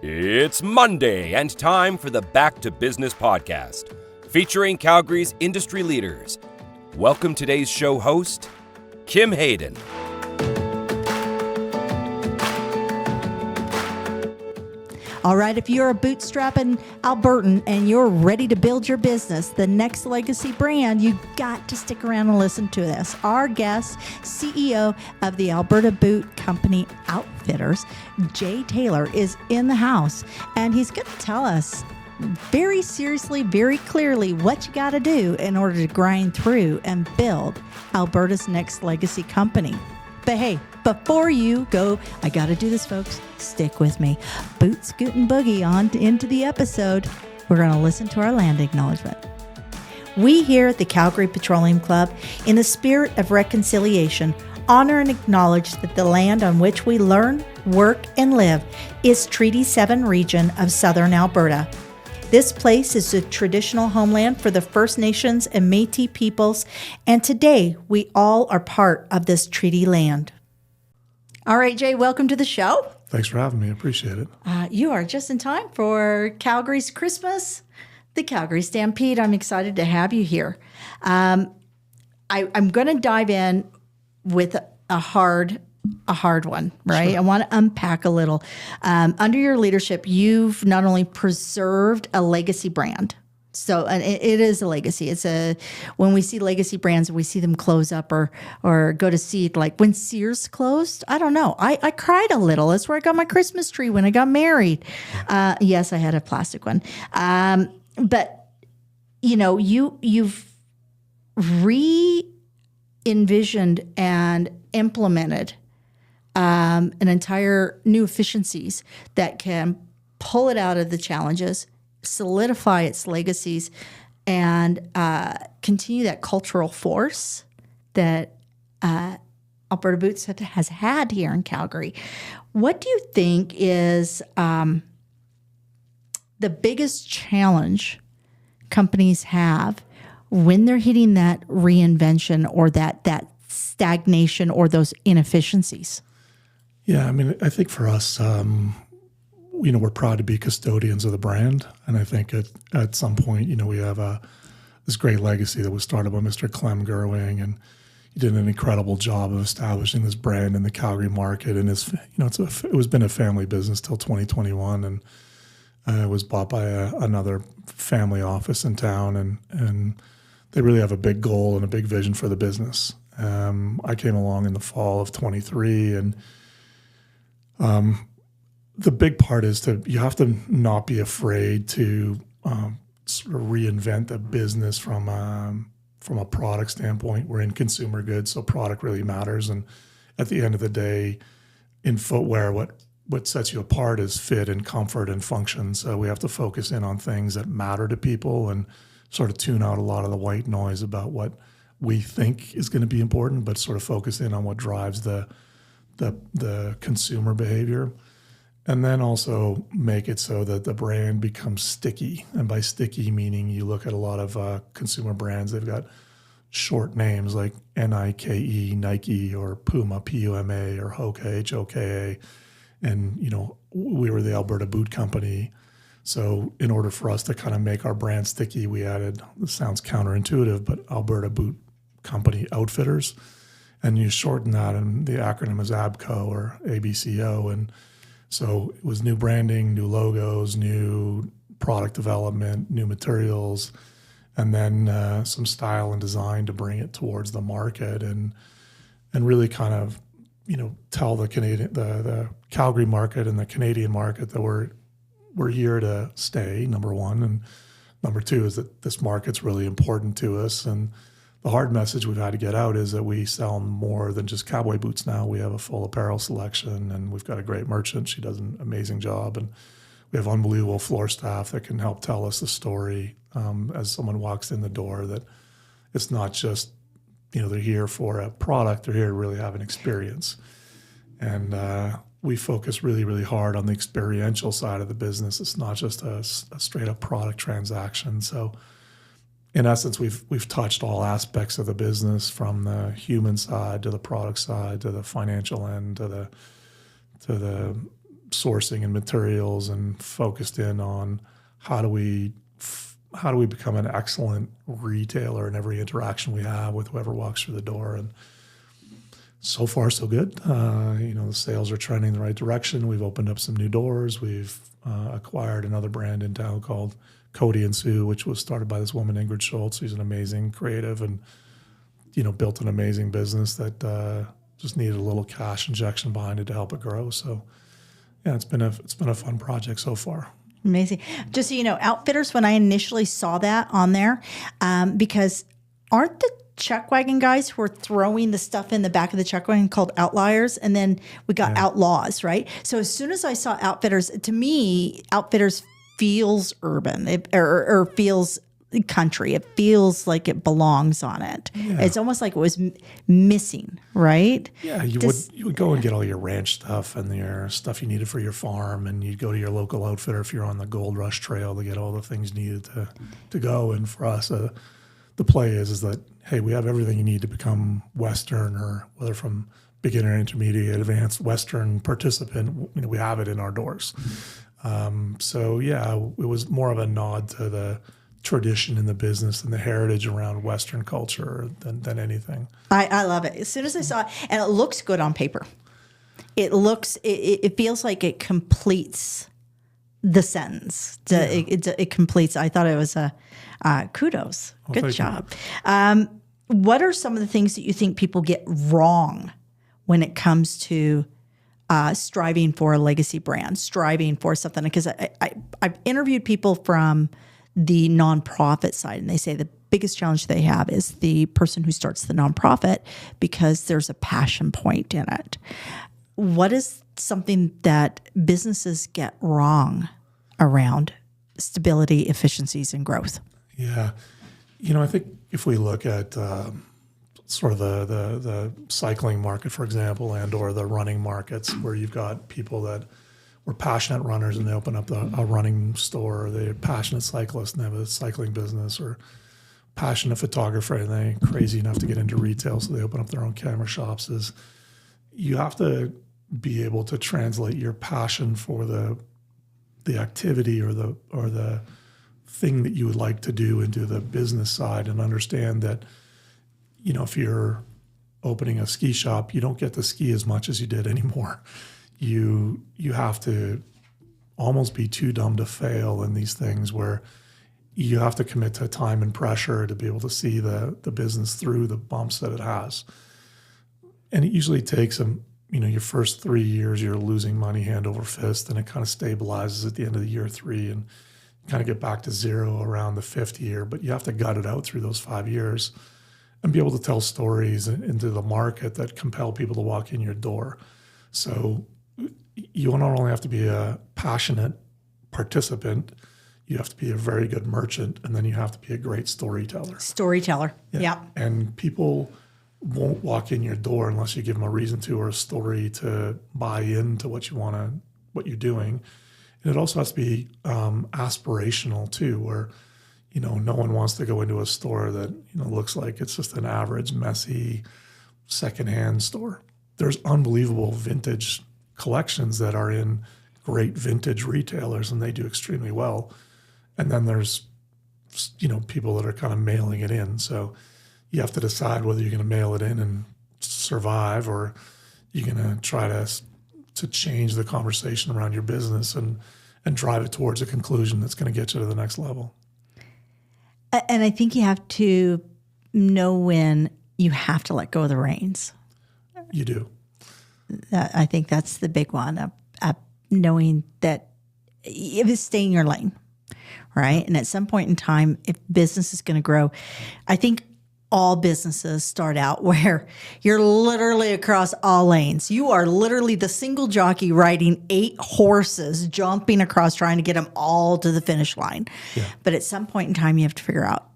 It's Monday and time for the Back to Business podcast, featuring Calgary's industry leaders. Welcome today's show host, Kim Hayden. All right, if you're a bootstrapping Albertan and you're ready to build your business, the next legacy brand, you got to stick around and listen to this. Our guest, CEO of the Alberta Boot Company Outfitters, Jay Taylor, is in the house, and he's going to tell us very seriously, very clearly what you got to do in order to grind through and build Alberta's next legacy company. But hey, before you go, I got to do this, folks. Stick with me. Boot, scoot, and boogie on into the episode. We're going to listen to our land acknowledgement. We here at the Calgary Petroleum Club, in the spirit of reconciliation, honor and acknowledge that the land on which we learn, work, and live is Treaty 7 region of Southern Alberta. This place is a traditional homeland for the First Nations and Métis peoples, and today we all are part of this treaty land. All right, Jay, welcome to the show. Thanks for having me. I appreciate it. You are just in time for Calgary's Christmas, the Calgary Stampede. I'm excited to have you here. I'm going to dive in with a hard one, right? Sure. I want to unpack a little. Under your leadership, you've not only preserved a legacy brand. So, and it is a legacy. When we see legacy brands, we see them close up or go to seed. Like when Sears closed, I don't know. I cried a little. That's where I got my Christmas tree when I got married. Yes, I had a plastic one. But you know, you've re-envisioned and implemented an entire new efficiencies that can pull it out of the challenges, solidify its legacies, and continue that cultural force that Alberta Boots has had here in Calgary. What do you think is the biggest challenge companies have when they're hitting that reinvention or that stagnation or those inefficiencies? Yeah, I mean, I think for us, we're proud to be custodians of the brand. And I think at some point, we have this great legacy that was started by Mr. Clem Gerwing, and he did an incredible job of establishing this brand in the Calgary market. And it was been a family business till 2021, and it was bought by another family office in town, and they really have a big goal and a big vision for the business. I came along in the fall of 23, and the big part is you have to not be afraid to sort of reinvent the business from a product standpoint. We're in consumer goods, so product really matters. And at the end of the day, in footwear, what sets you apart is fit and comfort and function. So we have to focus in on things that matter to people and sort of tune out a lot of the white noise about what we think is going to be important, but sort of focus in on what drives the consumer behavior. And then also make it so that the brand becomes sticky. And by sticky, meaning you look at a lot of consumer brands, they've got short names like Nike, Nike, or Puma, Puma, or Hoka, Hoka. And, we were the Alberta Boot Company. So in order for us to kind of make our brand sticky, we added, this sounds counterintuitive, but Alberta Boot Company Outfitters. And you shorten that, and the acronym is ABCO or ABCO. And so it was new branding, new logos, new product development, new materials, and then some style and design to bring it towards the market and really kind of, tell the Calgary market and the Canadian market that we're here to stay, number one. And number two is that this market's really important to us. And the hard message we've had to get out is that we sell more than just cowboy boots now. We have a full apparel selection, and we've got a great merchant. She does an amazing job. And we have unbelievable floor staff that can help tell us the story as someone walks in the door, that it's not just, they're here for a product. They're here to really have an experience. And we focus really, really hard on the experiential side of the business. It's not just a straight up product transaction. So in essence, we've touched all aspects of the business, from the human side to the product side to the financial end to the sourcing and materials and focused in on how do we become an excellent retailer in every interaction we have with whoever walks through the door. And so far, so good. The sales are trending in the right direction. We've opened up some new doors. We've acquired another brand in town called Cody and Sue, which was started by this woman, Ingrid Schultz. She's an amazing creative and, built an amazing business that just needed a little cash injection behind it to help it grow. So, yeah, it's been a fun project so far. Amazing. Just so you know, Outfitters, when I initially saw that on there, because aren't the chuck wagon guys who are throwing the stuff in the back of the chuck wagon called outliers, and then we got outlaws, right? So as soon as I saw Outfitters, to me, Outfitters feels urban or feels country. It feels like it belongs on it. Yeah. It's almost like it was missing, right? Yeah, you would go and get all your ranch stuff and your stuff you needed for your farm, and you'd go to your local outfitter if you're on the Gold Rush Trail to get all the things needed to go. And for us, the play is that, hey, we have everything you need to become Western, or whether from beginner, intermediate, advanced Western participant, we have it in our doors. So yeah, it was more of a nod to the tradition in the business and the heritage around Western culture than anything. I love it. As soon as I saw it, and it looks good on paper. It feels like it completes the sentence. It completes. I thought it was a kudos. Good job. What are some of the things that you think people get wrong when it comes to striving for a legacy brand, striving for something? Because I've interviewed people from the nonprofit side, and they say the biggest challenge they have is the person who starts the nonprofit, because there's a passion point in it. What is something that businesses get wrong around stability, efficiencies, and growth? Yeah. I think if we look at sort of the cycling market, for example, and or the running markets, where you've got people that were passionate runners and they open up a running store, or they're passionate cyclists and they have a cycling business, or passionate photographer and they're crazy enough to get into retail, so they open up their own camera shops. Is you have to be able to translate your passion for the activity or the thing that you would like to do into the business side, and understand that, if you're opening a ski shop, you don't get to ski as much as you did anymore. You have to almost be too dumb to fail in these things, where you have to commit to time and pressure to be able to see the business through the bumps that it has. And it usually takes your first 3 years, you're losing money hand over fist, and it kind of stabilizes at the end of the year 3, and kind of get back to zero around the 5th year. But you have to gut it out through those 5 years and be able to tell stories into the market that compel people to walk in your door. So you not only have to be a passionate participant, you have to be a very good merchant, and then you have to be a great storyteller. Yeah. And people won't walk in your door unless you give them a reason to, or a story to buy into what you're doing. And it also has to be aspirational too, where no one wants to go into a store that looks like it's just an average, messy, secondhand store. There's unbelievable vintage collections that are in great vintage retailers, and they do extremely well. And then there's people that are kind of mailing it in. So you have to decide whether you're going to mail it in and survive, or you're going to try to change the conversation around your business and drive it towards a conclusion that's going to get you to the next level. And I think you have to know when you have to let go of the reins. You do. I think that's the big one, of knowing that if it's stay in your lane, right? And at some point in time, if business is going to grow, I think all businesses start out where you're literally across all lanes. You are literally the single jockey riding 8 horses, jumping across, trying to get them all to the finish line. Yeah. But at some point in time, you have to figure out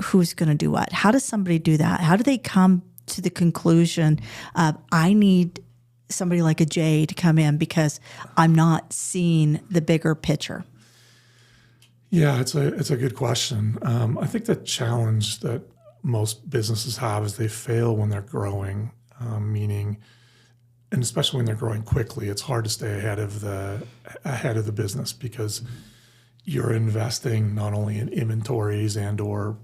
who's going to do what. How does somebody do that? How do they come to the conclusion of, I need somebody like a Jay to come in because I'm not seeing the bigger picture? Yeah, it's a good question. I think the challenge that most businesses have is they fail when they're growing, meaning and especially when they're growing quickly, it's hard to stay ahead of the business because you're investing not only in inventories and or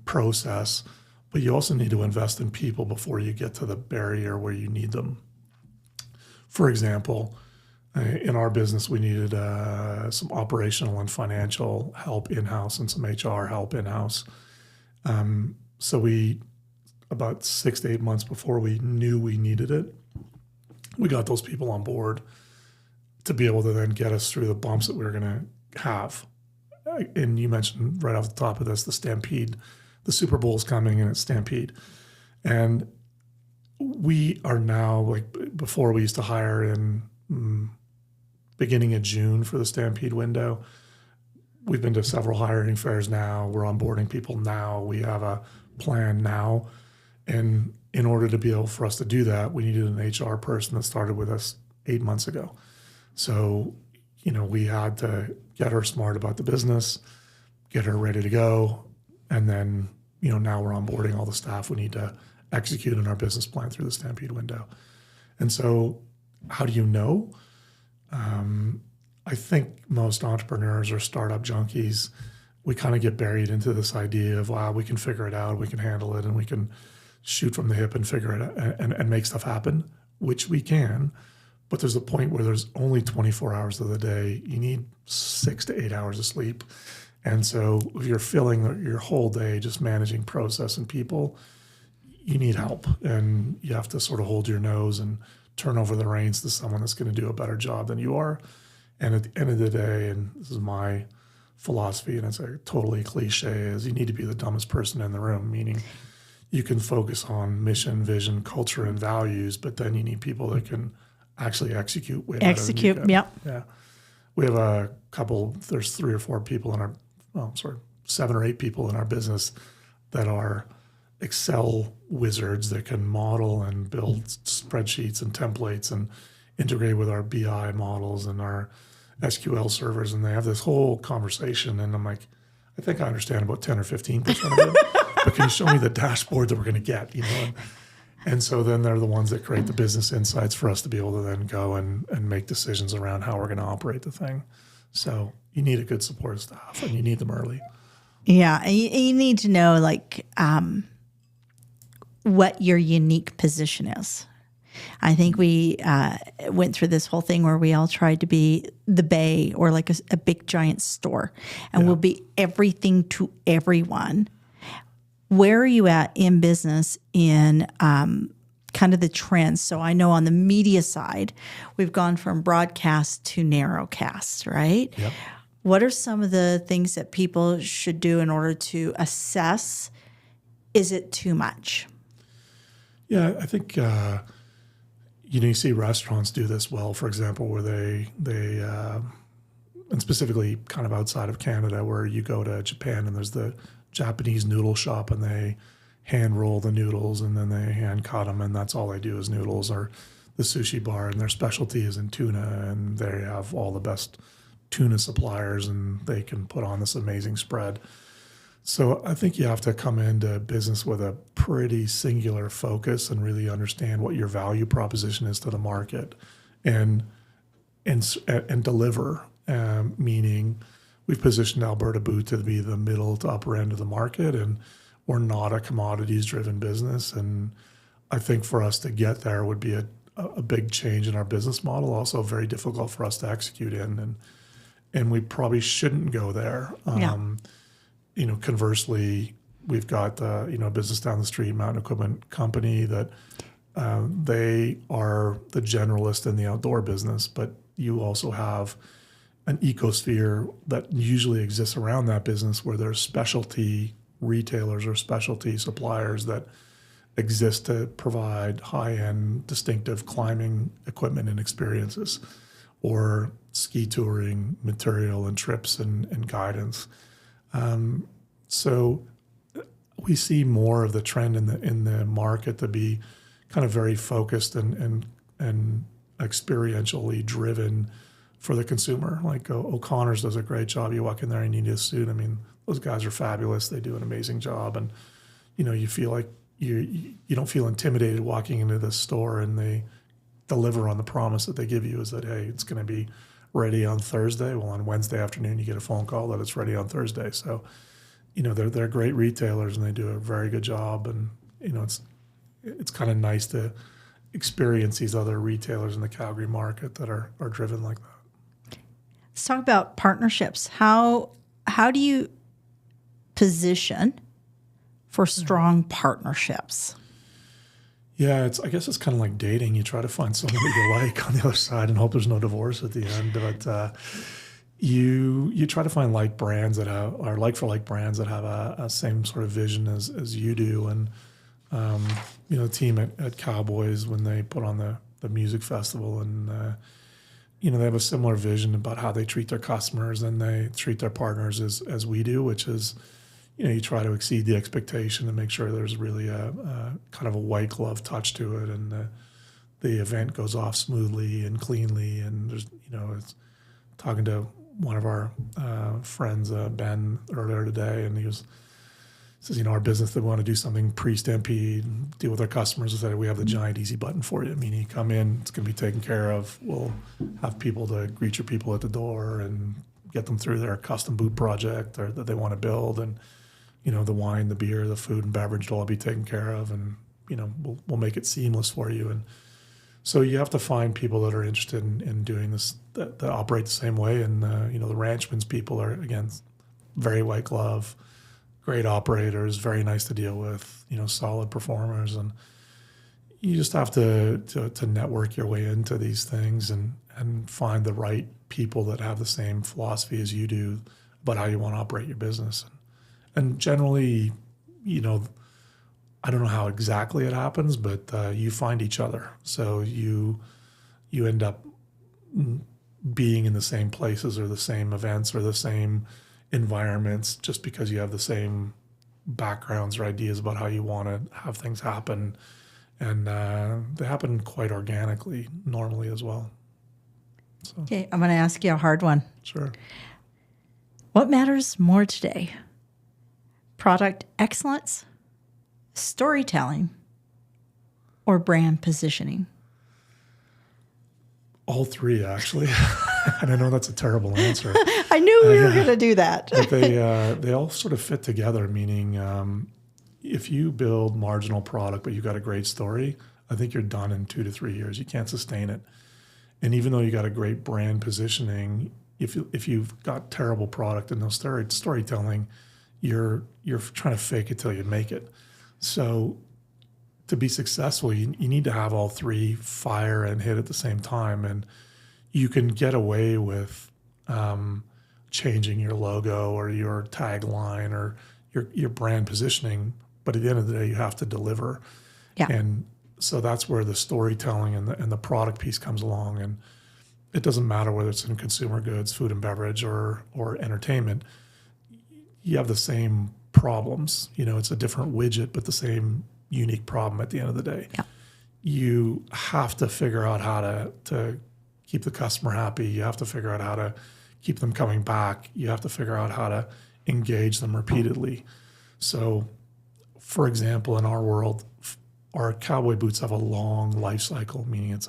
process, but you also need to invest in people before you get to the barrier where you need them. For example, in our business, we needed some operational and financial help in-house and some HR help in-house. So we, about 6 to 8 months before we knew we needed it, we got those people on board to be able to then get us through the bumps that we were going to have. And you mentioned right off the top of this, the Stampede, the Super Bowl's coming and it's Stampede. And we are now, like before we used to hire in beginning of June for the Stampede window. We've been to several hiring fairs now. We're onboarding people now. We have a plan now. And in order to be able for us to do that, we needed an HR person that started with us 8 months ago. So, we had to get her smart about the business, get her ready to go. And then, now we're onboarding all the staff we need to execute on our business plan through the Stampede window. And so how do you know? I think most entrepreneurs or startup junkies, we kind of get buried into this idea of, wow, we can figure it out, we can handle it, and we can shoot from the hip and figure it out and make stuff happen, which we can. But there's a point where there's only 24 hours of the day. You need 6 to 8 hours of sleep. And so if you're filling your whole day just managing process and people, you need help. And you have to sort of hold your nose and turn over the reins to someone that's going to do a better job than you are. And at the end of the day, and this is my philosophy, and it's a totally cliche, is you need to be the dumbest person in the room, meaning you can focus on mission, vision, culture, and values, but then you need people that can actually execute way better than you can. Yep. Yeah. We have there's 3 or 4 people in our, 7 or 8 people in our business that are Excel wizards that can model and build spreadsheets and templates and integrate with our BI models and our SQL servers. And they have this whole conversation. And I'm like, I think I understand about 10 or 15% of it, but can you show me the dashboard that we're going to get, And so then they're the ones that create the business insights for us to be able to then go and make decisions around how we're going to operate the thing. So you need a good support staff and you need them early. Yeah. You need to know what your unique position is. I think we went through this whole thing where we all tried to be the Bay or like a big giant store, and we'll be everything to everyone. Where are you at in business in kind of the trends? So I know on the media side, we've gone from broadcast to narrowcast, right? Yep. What are some of the things that people should do in order to assess, is it too much? Yeah, I think, you see restaurants do this well, for example, where they and specifically kind of outside of Canada, where you go to Japan and there's the Japanese noodle shop and they hand roll the noodles and then they hand cut them and that's all they do is noodles, or the sushi bar and their specialty is in tuna and they have all the best tuna suppliers and they can put on this amazing spread. So I think you have to come into business with a pretty singular focus and really understand what your value proposition is to the market and deliver, meaning we've positioned Alberta Boot to be the middle to upper end of the market, and we're not a commodities-driven business. And I think for us to get there would be a big change in our business model, also very difficult for us to execute in, and we probably shouldn't go there. Conversely, we've got a business down the street, Mountain Equipment Company, that they are the generalist in the outdoor business, but you also have an ecosphere that usually exists around that business where there's specialty retailers or specialty suppliers that exist to provide high-end distinctive climbing equipment and experiences, or ski touring material and trips and guidance. So we see more of the trend in the market to be kind of very focused and experientially driven for the consumer. Like O'Connor's does a great job. You walk in there and you need a suit. I mean, those guys are fabulous. They do an amazing job. And, you feel like you don't feel intimidated walking into the store and they deliver on the promise that they give you is that, hey, it's going to be ready on Thursday. Well, on Wednesday afternoon, you get a phone call that it's ready on Thursday. So, they're great retailers and they do a very good job. And, it's kind of nice to experience these other retailers in the Calgary market that are driven like that. Let's talk about partnerships. How do you position for strong partnerships? Yeah, I guess it's kind of like dating. You try to find someone that you like on the other side and hope there's no divorce at the end. But you try to find like brands that are like for like brands that have a same sort of vision as you do. And the team at Cowboys, when they put on the music festival, and they have a similar vision about how they treat their customers and they treat their partners as we do, which is, you try to exceed the expectation and make sure there's really a kind of a white glove touch to it, and the event goes off smoothly and cleanly. And there's, it's talking to one of our friends, Ben, earlier today, and he says, our business, they want to do something pre-Stampede, deal with our customers, and say, we have the giant easy button for you. I mean, you come in, it's going to be taken care of. We'll have people to greet your people at the door and get them through their custom boot project or that they want to build. And, the wine, the beer, the food and beverage will all be taken care of, and, we'll make it seamless for you. And so you have to find people that are interested in doing this, that operate the same way. And, the Ranchman's people are, again, very white glove, great operators, very nice to deal with, solid performers. And you just have to network your way into these things and find the right people that have the same philosophy as you do about how you want to operate your business. And generally, I don't know how exactly it happens, but you find each other. So you end up being in the same places or the same events or the same environments just because you have the same backgrounds or ideas about how you want to have things happen. And they happen quite organically normally as well. So. Okay, I'm going to ask you a hard one. Sure. What matters more today? Product excellence, storytelling, or brand positioning? All three, actually. And I know that's a terrible answer. I knew we were going to do that. But they all sort of fit together, meaning if you build marginal product but you got a great story, I think you're done in 2 to 3 years. You can't sustain it. And even though you got a great brand positioning, if you've got terrible product and no storytelling, you're trying to fake it till you make it. So to be successful, you need to have all three fire and hit at the same time. And you can get away with changing your logo or your tagline or your brand positioning, but at the end of the day, you have to deliver. Yeah. And so that's where the storytelling and the product piece comes along. And it doesn't matter whether it's in consumer goods, food and beverage, or entertainment. You have the same problems. It's a different widget, but the same unique problem at the end of the day. Yeah. You have to figure out how to keep the customer happy. You have to figure out how to keep them coming back. You have to figure out how to engage them repeatedly. So, for example, in our world, our cowboy boots have a long life cycle, meaning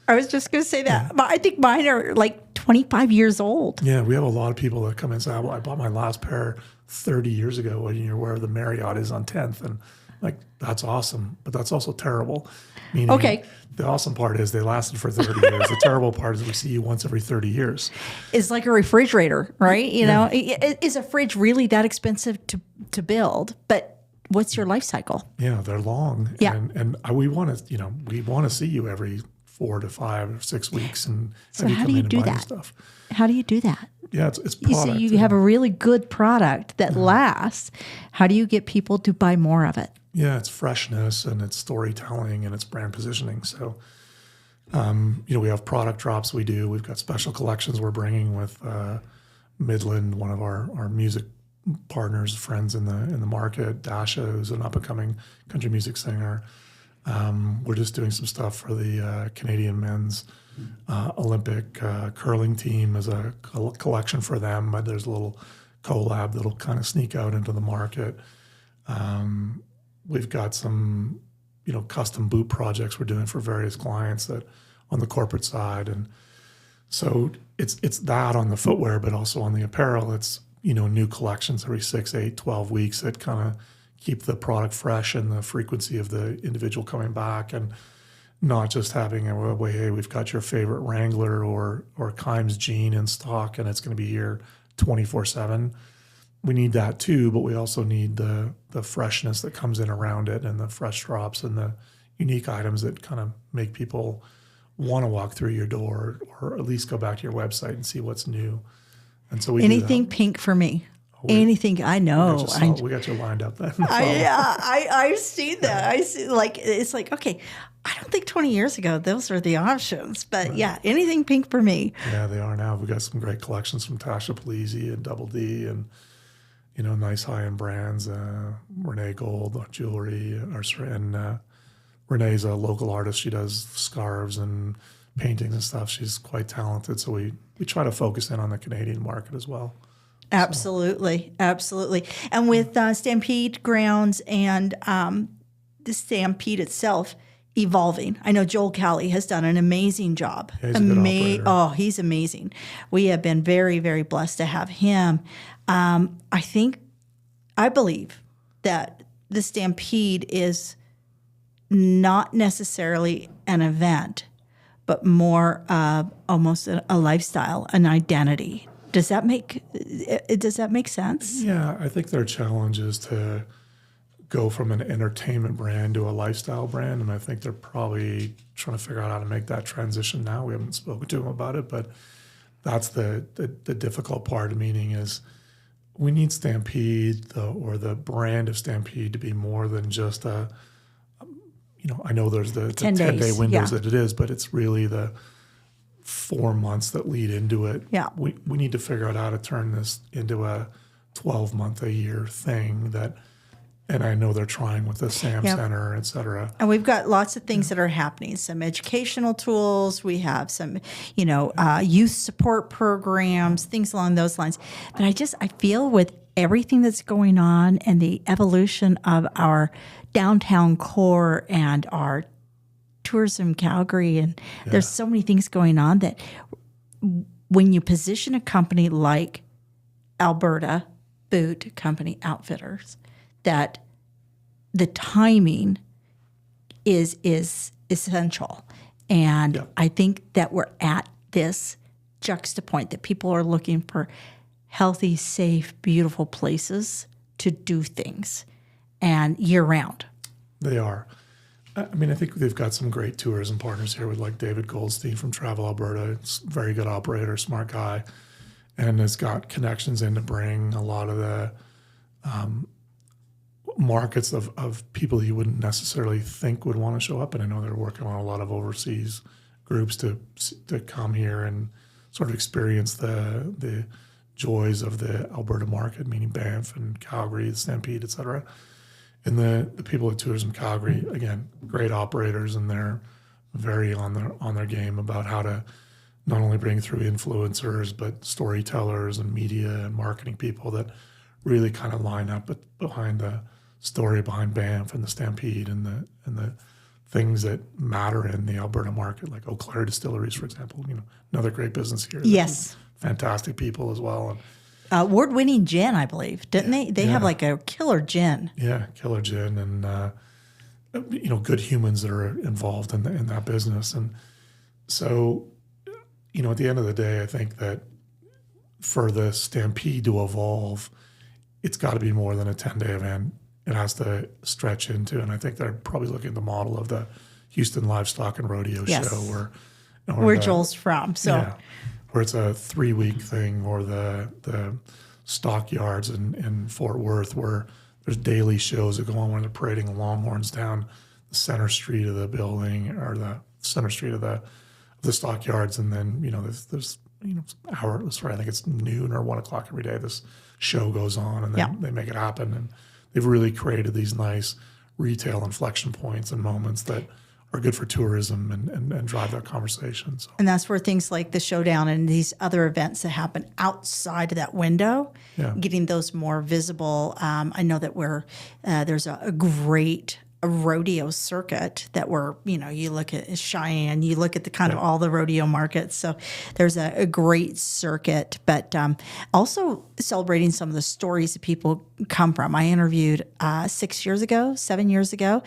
I was just going to say that. Yeah. I think mine are like 25 years old. Yeah, we have a lot of people that come in and say, well, I bought my last pair 30 years ago when you're where the Marriott is on 10th. And like, that's awesome, but that's also terrible. Meaning okay. The awesome part is they lasted for 30 years. The terrible part is we see you once every 30 years. It's like a refrigerator, right? You know, is a fridge really that expensive to build? But what's your life cycle? Yeah, they're long. Yeah. And we want to see you every 4 to 5 or 6 weeks. And so how do you do that? Stuff. How do you do that? Yeah, it's product. You have a really good product that lasts. How do you get people to buy more of it? Yeah, it's freshness and it's storytelling and it's brand positioning. So, we have product drops we do. We've got special collections we're bringing with Midland, one of our music partners, friends in the market. Dasha, who's an up-and-coming country music singer. We're just doing some stuff for the Canadian men's Olympic curling team as a collection for them. There's a little collab that'll kind of sneak out into the market. we've got some, custom boot projects we're doing for various clients that on the corporate side. And so it's that on the footwear, but also on the apparel, it's, new collections every 6, 8, 12 weeks that kind of keep the product fresh and the frequency of the individual coming back, and not just having hey, we've got your favorite Wrangler or Kimes jean in stock and it's going to be here 24/7. We need that too, but we also need the freshness that comes in around it, and the fresh drops and the unique items that kind of make people want to walk through your door, or at least go back to your website and see what's new. And so we anything pink for me. Anything I know. We got you lined up then. I've seen that. I see, it's like, okay, I don't think 20 years ago those were the options, but right. Yeah, anything pink for me. Yeah, they are now. We've got some great collections from Tasha Palese and Double D, and nice high-end brands. Renee Gold jewelry, and Renee's a local artist. She does scarves and painting and stuff. She's quite talented, so we try to focus in on the Canadian market as well. Absolutely. And with Stampede Grounds and the Stampede itself evolving, I know Joel Cowley has done an amazing job. Yeah, he's a good operator. He's amazing. We have been very, very blessed to have him. I believe that the Stampede is not necessarily an event, but more almost a lifestyle, an identity. Does that make sense? Yeah, I think their challenge is to go from an entertainment brand to a lifestyle brand, and I think they're probably trying to figure out how to make that transition now. We haven't spoken to them about it, but that's the difficult part. Meaning is we need Stampede or the brand of Stampede to be more than just a. I know there's the 10-day windows that it is, but it's really the 4 months that lead into it. Yeah. We need to figure out how to turn this into a 12-month a year thing and I know they're trying with the SAM Center, et cetera. And we've got lots of things that are happening, some educational tools. We have some, youth support programs, things along those lines. But I feel with everything that's going on and the evolution of our downtown core and our tourism Calgary, and there's so many things going on that when you position a company like Alberta Boot Company Outfitters, that the timing is essential. And I think that we're at this juxtapoint that people are looking for healthy, safe, beautiful places to do things, and year round. They are. I think they've got some great tourism partners here with like David Goldstein from Travel Alberta. It's a very good operator, smart guy, and has got connections in to bring a lot of the markets of people you wouldn't necessarily think would want to show up. And I know they're working on a lot of overseas groups to come here and sort of experience the joys of the Alberta market, meaning Banff and Calgary, the Stampede, et cetera. And the people at Tourism Calgary, again, great operators, and they're very on their game about how to not only bring through influencers, but storytellers and media and marketing people that really kind of line up behind the story behind Banff and the Stampede and the things that matter in the Alberta market, like Eau Claire Distilleries, for example. Another great business here. Yes, fantastic people as well. Award-winning gin, I believe, didn't they? They have like a killer gin. Yeah, killer gin, and good humans that are involved in that business. And so, at the end of the day, I think that for the Stampede to evolve, it's got to be more than a 10-day event. It has to stretch into, and I think they're probably looking at the model of the Houston Livestock and Rodeo show, where Joel's from. So. Where it's a 3-week thing, or the stockyards in Fort Worth, where there's daily shows that go on when they're parading longhorns down the center street of the building, or the center street of the stockyards, and then there's hours, right? I think it's noon or 1 o'clock every day. This show goes on, and then they make it happen, and they've really created these nice retail inflection points and moments that are good for tourism and drive that conversation. So. And that's where things like the showdown and these other events that happen outside of that window, getting those more visible. I know that there's a great rodeo circuit that you look at Cheyenne, you look at the kind of all the rodeo markets. So there's a great circuit, but also celebrating some of the stories that people come from. I interviewed 7 years ago,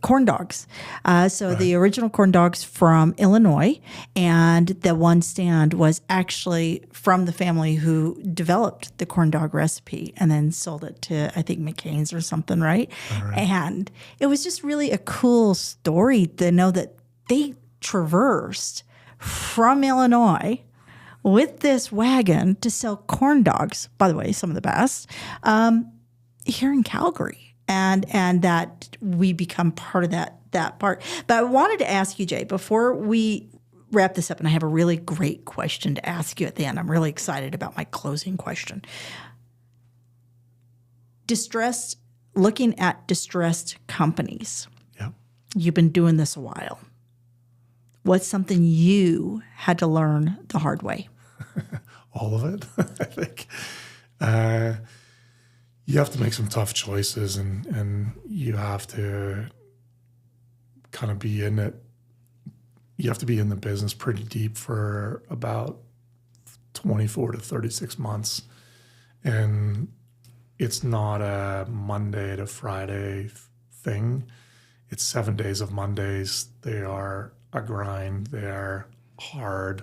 corn dogs. The original corn dogs from Illinois, and the one stand was actually from the family who developed the corn dog recipe and then sold it to, I think, McCain's or something, right? And it was just really a cool story to know that they traversed from Illinois with this wagon to sell corn dogs, by the way, some of the best, here in Calgary. And that we become part of that part. But I wanted to ask you, Jay, before we wrap this up, and I have a really great question to ask you at the end. I'm really excited about my closing question. Looking at distressed companies. Yeah. You've been doing this a while. What's something you had to learn the hard way? All of it, I think. You have to make some tough choices, and you have to kind of be in it. You have to be in the business pretty deep for about 24 to 36 months. And it's not a Monday to Friday thing. It's 7 days of Mondays. They are a grind. They are hard.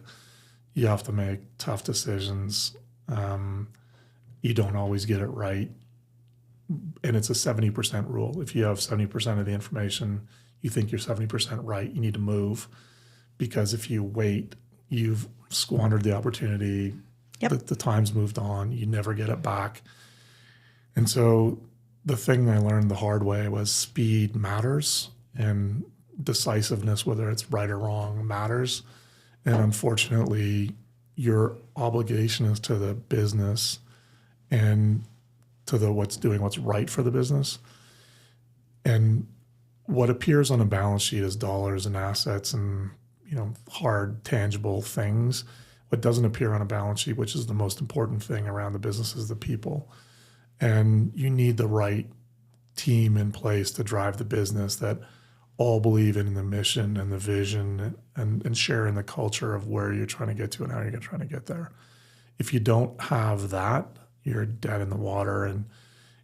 You have to make tough decisions. You don't always get it right. And it's a 70% rule. If you have 70% of the information, you think you're 70% right, you need to move. Because if you wait, you've squandered the opportunity. The time's moved on. You never get it back. And so the thing I learned the hard way was speed matters, and decisiveness, whether it's right or wrong, matters. And unfortunately, your obligation is to the business and to the what's right for the business. And what appears on a balance sheet as dollars and assets and hard, tangible things. What doesn't appear on a balance sheet, which is the most important thing around the business, is the people. And you need the right team in place to drive the business that all believe in the mission and the vision and share in the culture of where you're trying to get to and how you're trying to get there. If you don't have that, you're dead in the water, and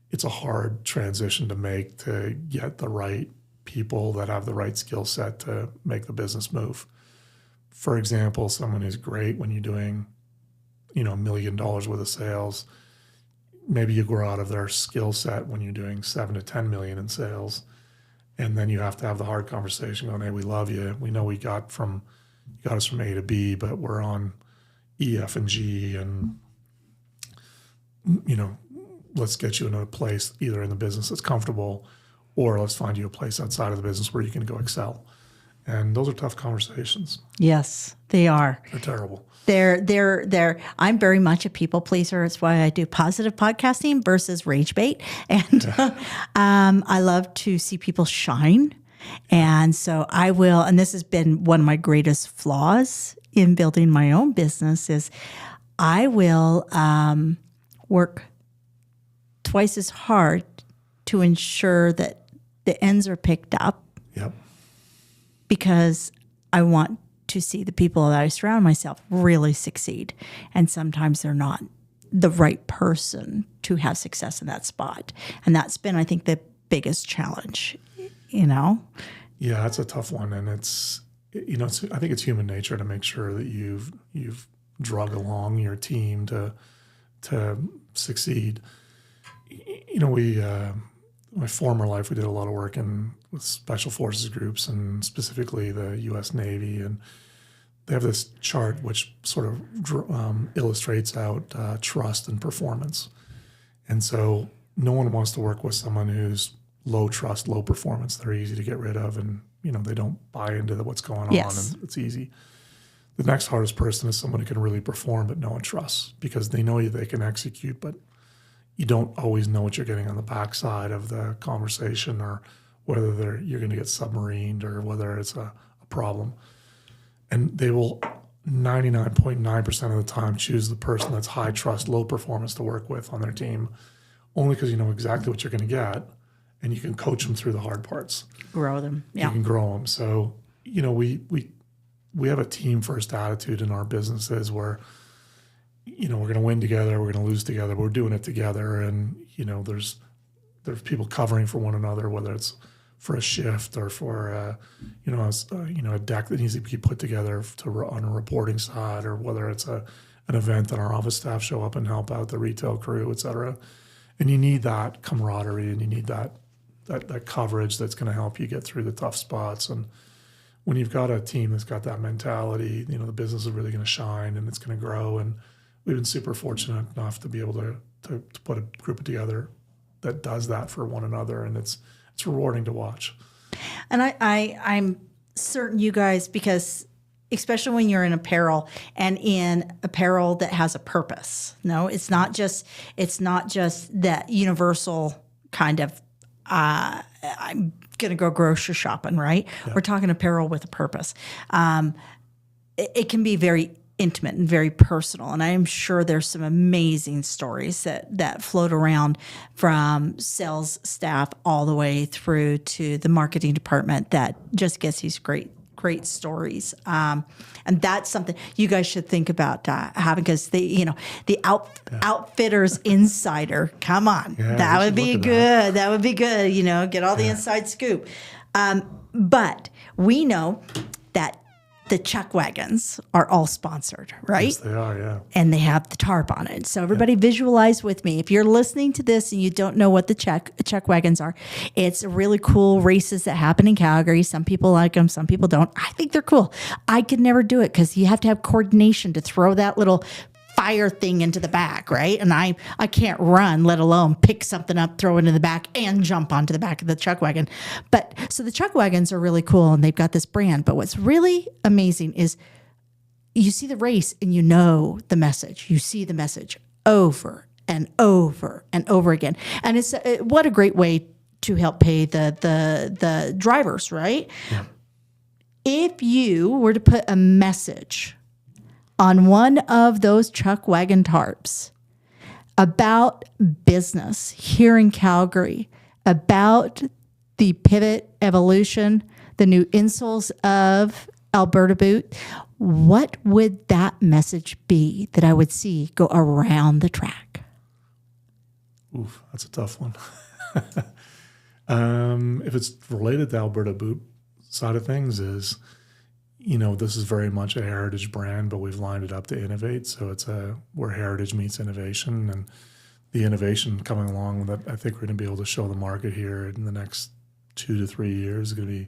it's a hard transition to make to get the right people that have the right skill set to make the business move. For example, someone who's great when you're doing, $1 million worth of sales, maybe you grow out of their skill set when you're doing 7 to 10 million in sales. And then you have to have the hard conversation going, hey, we love you. We know you got us from A to B, but we're on E, F, and G, and let's get you in a place either in the business that's comfortable, or let's find you a place outside of the business where you can go excel. And those are tough conversations. Yes, they are. They're terrible. They're. I'm very much a people pleaser. It's why I do positive podcasting versus rage bait. And I love to see people shine. And so I will, and this has been one of my greatest flaws in building my own business, is I will work twice as hard to ensure that the ends are picked up. Yep. Because I want to see the people that I surround myself really succeed. And sometimes they're not the right person to have success in that spot. And that's been, I think, the biggest challenge, Yeah, it's a tough one. And it's, I think it's human nature to make sure that you've drug along your team to succeed. My former life, we did a lot of work with special forces groups and specifically the U.S. Navy, and they have this chart which sort of illustrates out trust and performance. And so no one wants to work with someone who's low trust, low performance. They're easy to get rid of, and they don't buy into what's going on, yes. And it's easy. The next hardest person is someone who can really perform but no one trusts, because they know they can execute, but you don't always know what you're getting on the backside of the conversation or whether you're going to get submarined or whether it's a problem. And they will 99.9% of the time choose the person that's high trust, low performance to work with on their team, only because you know exactly what you're going to get, and you can coach them through the hard parts. Grow them. Yeah. You can grow them. So, you know, we have a team first attitude in our businesses where, you know, we're going to win together, we're going to lose together, we're doing it together. And, you know, there's people covering for one another, whether it's for a shift or for, a deck that needs to be put together on a reporting side, or whether it's an event and our office staff show up and help out the retail crew, et cetera. And you need that camaraderie, and you need that coverage that's going to help you get through the tough spots. And when you've got a team that's got that mentality, you know, the business is really going to shine and it's going to grow. And we've been super fortunate enough to be able to put a group together that does that for one another, and it's rewarding to watch. And I'm certain you guys, because especially when you're in apparel and in apparel that has a purpose. No, it's not just that universal kind of I'm going to go grocery shopping, right? Yeah. We're talking apparel with a purpose. It can be very intimate and very personal. And I am sure there's some amazing stories that float around from sales staff all the way through to the marketing department that just gets these great stories. And that's something you guys should think about having, because the Outfitters Insider, come on, that would be good. That would be good. You know, get all the inside scoop. But we know that the chuck wagons are all sponsored, right? Yes, they are, yeah. And they have the tarp on it. So everybody visualize with me. If you're listening to this and you don't know what the chuck wagons are, it's really cool races that happen in Calgary. Some people like them, some people don't. I think they're cool. I could never do it because you have to have coordination to throw that little fire thing into the back, right? And I can't run, let alone pick something up, throw it in the back, and jump onto the back of the chuck wagon. But so the chuck wagons are really cool, and they've got this brand. But what's really amazing is you see the race and you know the message. You see the message over and over and over again. And it's what a great way to help pay the drivers, right? Yeah. If you were to put a message on one of those chuck wagon tarps about business here in Calgary, about the pivot evolution, the new insoles of Alberta Boot, what would that message be that I would see go around the track? Oof, that's a tough one. If it's related to Alberta Boot side of things, is, you know, this is very much a heritage brand, but we've lined it up to innovate. So it's where heritage meets innovation, and the innovation coming along that I think we're going to be able to show the market here in the next 2 to 3 years is going to be,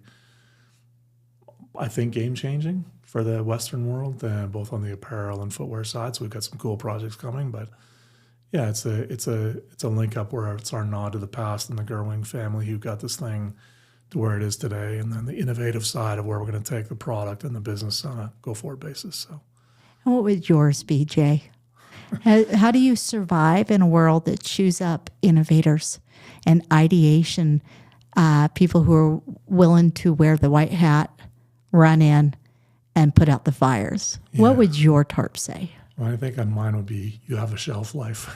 I think, game changing for the Western world, both on the apparel and footwear side. So we've got some cool projects coming, but yeah, it's a link up where it's our nod to the past and the Gerwing family who got this thing to where it is today, and then the innovative side of where we're going to take the product and the business on a go-forward basis. So, and what would yours be, Jay? How do you survive in a world that chews up innovators and ideation, people who are willing to wear the white hat, run in, and put out the fires? Yeah. What would your tarp say? Well, I think mine would be, you have a shelf life.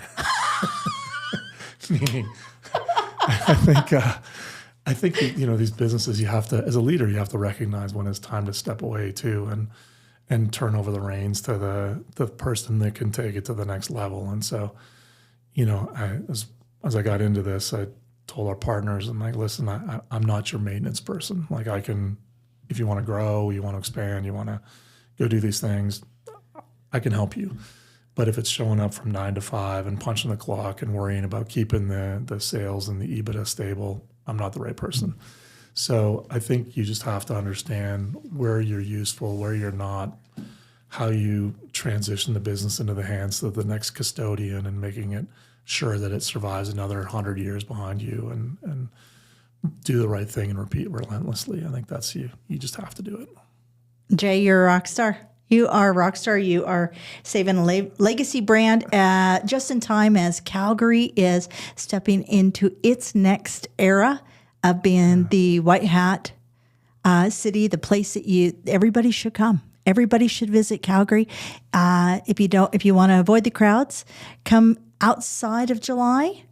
Meaning, I think you know, these businesses, you have to, as a leader, you have to recognize when it's time to step away too, and turn over the reins to the person that can take it to the next level. And so, you know, as I got into this, I told our partners, I'm like, listen, I'm not your maintenance person. Like, I can, if you want to grow, you want to expand, you want to go do these things, I can help you. But if it's showing up from 9 to 5 and punching the clock and worrying about keeping the sales and the EBITDA stable, I'm not the right person. So I think you just have to understand where you're useful, where you're not, how you transition the business into the hands of the next custodian, and making it sure that it survives another 100 years behind you, and do the right thing and repeat relentlessly. I think that's you. You just have to do it. Jay, you're a rock star. You are a rock star. You are saving a legacy brand just in time as Calgary is stepping into its next era. of being the white hat city, the place that everybody should come. Everybody should visit Calgary. If you want to avoid the crowds, come outside of July.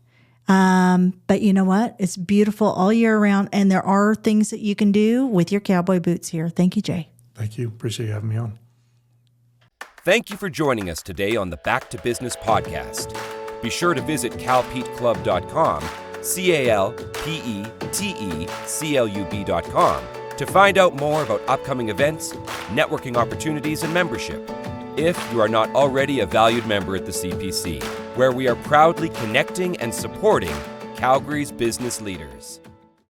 But you know what? It's beautiful all year round, and there are things that you can do with your cowboy boots here. Thank you, Jay. Thank you. Appreciate you having me on. Thank you for joining us today on the Back to Business podcast. Be sure to visit calpeteclub.com, calpeteclub.com, to find out more about upcoming events, networking opportunities, and membership. If you are not already a valued member at the CPC, where we are proudly connecting and supporting Calgary's business leaders.